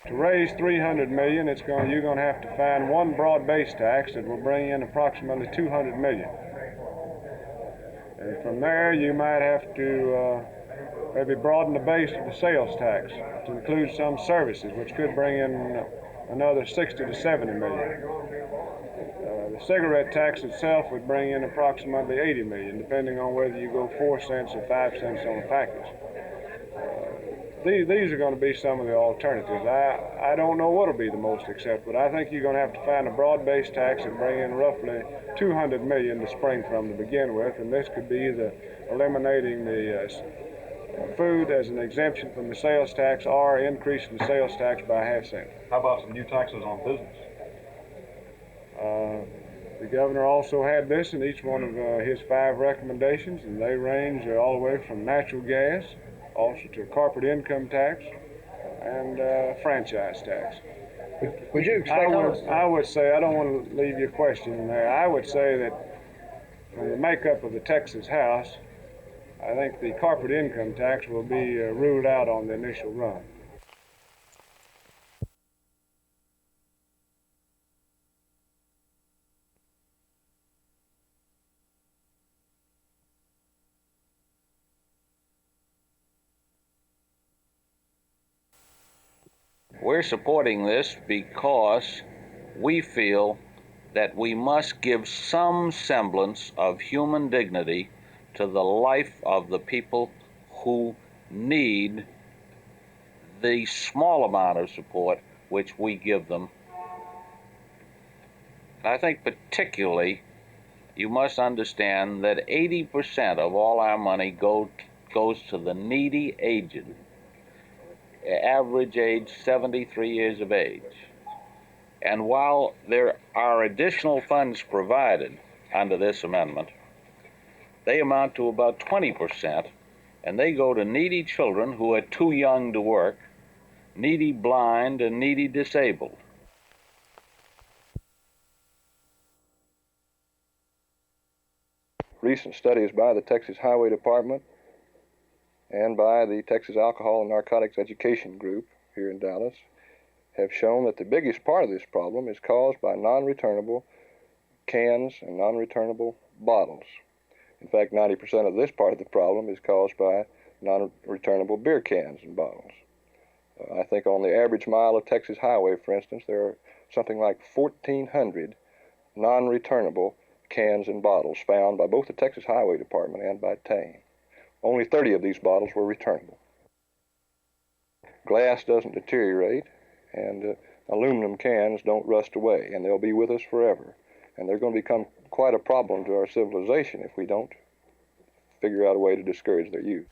To raise $300 million, you're going to have to find one broad-based tax that will bring in approximately $200 million. And from there, you might have to maybe broaden the base of the sales tax to include some services, which could bring in another 60 to 70 million. The cigarette tax itself would bring in approximately 80 million, depending on whether you go 4 cents or 5 cents on a package. These are going to be some of the alternatives. I don't know what will be the most accepted, but I think you're going to have to find a broad-based tax and bring in roughly 200 million to spring from to begin with, and this could be either eliminating the food as an exemption from the sales tax or increasing the sales tax by ½ cent. How about some new taxes on business? The governor also had this in each one of his 5 recommendations, and they range all the way from natural gas, also to corporate income tax, and franchise tax. Would you expect I would say, I don't want to leave your question there, I would say that from the makeup of the Texas House, I think the corporate income tax will be ruled out on the initial run. We're supporting this because we feel that we must give some semblance of human dignity to the life of the people who need the small amount of support which we give them. And I think particularly you must understand that 80% of all our money goes to the needy aged, average age 73 years of age. And while there are additional funds provided under this amendment, they amount to about 20%, and they go to needy children who are too young to work, needy blind, and needy disabled. Recent studies by the Texas Highway Department and by the Texas Alcohol and Narcotics Education Group here in Dallas have shown that the biggest part of this problem is caused by non-returnable cans and non-returnable bottles. In fact, 90% of this part of the problem is caused by non-returnable beer cans and bottles. I think on the average mile of Texas highway, for instance, there are something like 1,400 non-returnable cans and bottles found by both the Texas Highway Department and by TAME. Only 30 of these bottles were returnable. Glass doesn't deteriorate, and aluminum cans don't rust away, and they'll be with us forever. And they're going to become quite a problem to our civilization if we don't figure out a way to discourage their use.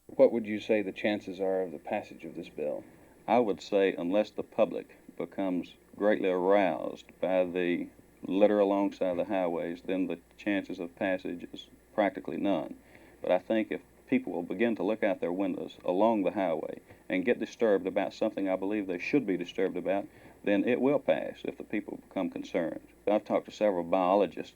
What would you say the chances are of the passage of this bill? I would say unless the public becomes greatly aroused by the litter alongside the highways, then the chances of passage is practically none. But I think if people will begin to look out their windows along the highway and get disturbed about something I believe they should be disturbed about, then it will pass if the people become concerned. I've talked to several biologists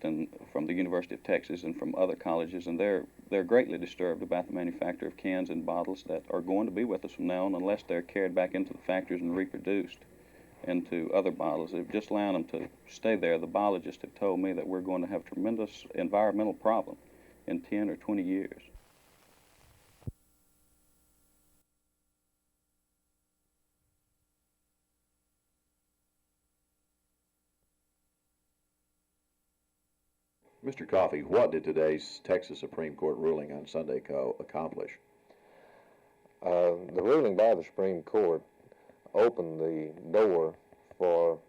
from the University of Texas and from other colleges, and they're greatly disturbed about the manufacture of cans and bottles that are going to be with us from now on unless they're carried back into the factories and reproduced into other bottles. If just allowing them to stay there, the biologists have told me that we're going to have tremendous environmental problem in 10 or 20 years. Mr. Coffey, what did today's Texas Supreme Court ruling on Sunday accomplish? The ruling by the Supreme Court opened the door for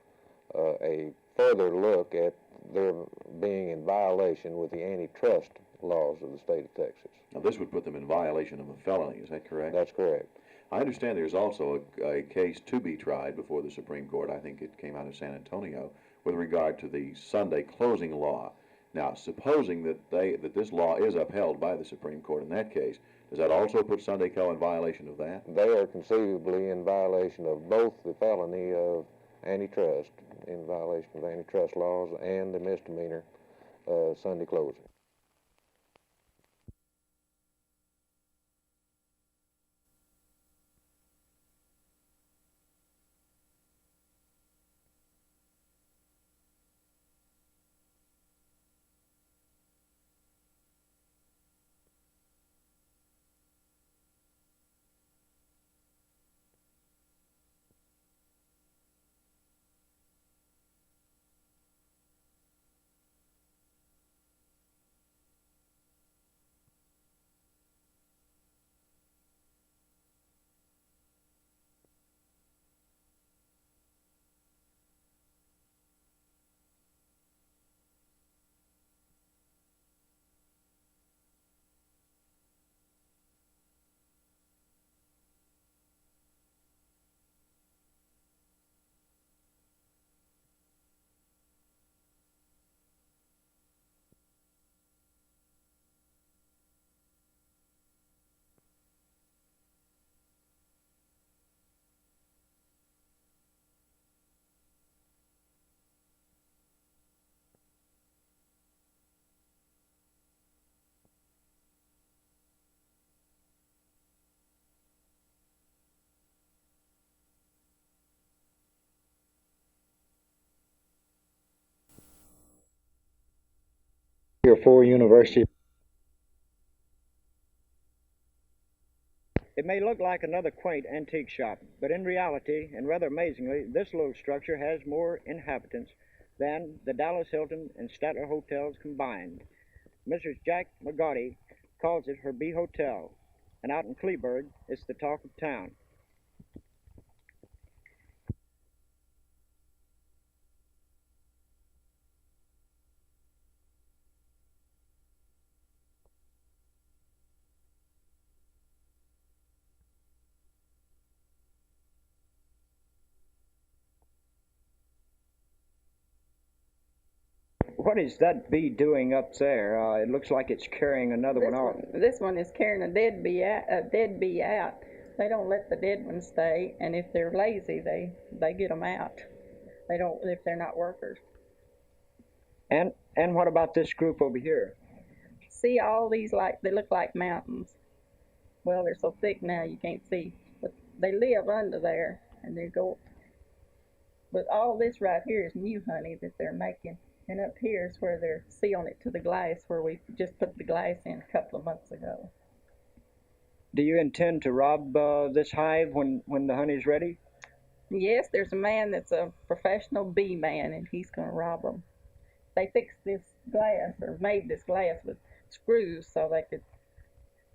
a further look at their being in violation with the antitrust laws of the state of Texas. Now, this would put them in violation of a felony, is that correct? That's correct. I understand there's also a case to be tried before the Supreme Court. I think it came out of San Antonio with regard to the Sunday closing law. Now, supposing that this law is upheld by the Supreme Court in that case, does that also put Sunday Co. in violation of that? They are conceivably in violation of both the felony of antitrust, in violation of antitrust laws, and the misdemeanor Sunday closing. Here for University. It may look like another quaint antique shop, but in reality, and rather amazingly, this little structure has more inhabitants than the Dallas Hilton and Statler hotels combined. Mrs. Jack McGaughty calls it her B Hotel, and out in Kleberg, it's the talk of town. What is that bee doing up there? It looks like it's carrying another one off. This one is carrying a dead bee out. They don't let the dead ones stay, and if they're lazy, they get them out. They don't if they're not workers. And what about this group over here? See all these they look like mountains. Well, they're so thick now you can't see, but they live under there, and they go. But all this right here is new honey that they're making. And up here is where they're sealing it to the glass, where we just put the glass in a couple of months ago. Do you intend to rob this hive when the honey's ready? Yes, there's a man that's a professional bee man, and he's going to rob them. They fixed this glass, or made this glass with screws so they could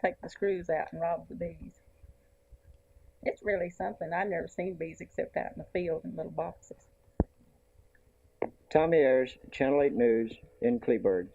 take the screws out and rob the bees. It's really something. I've never seen bees except out in the field in little boxes. Tommy Ayers, Channel 8 News in Kleberg.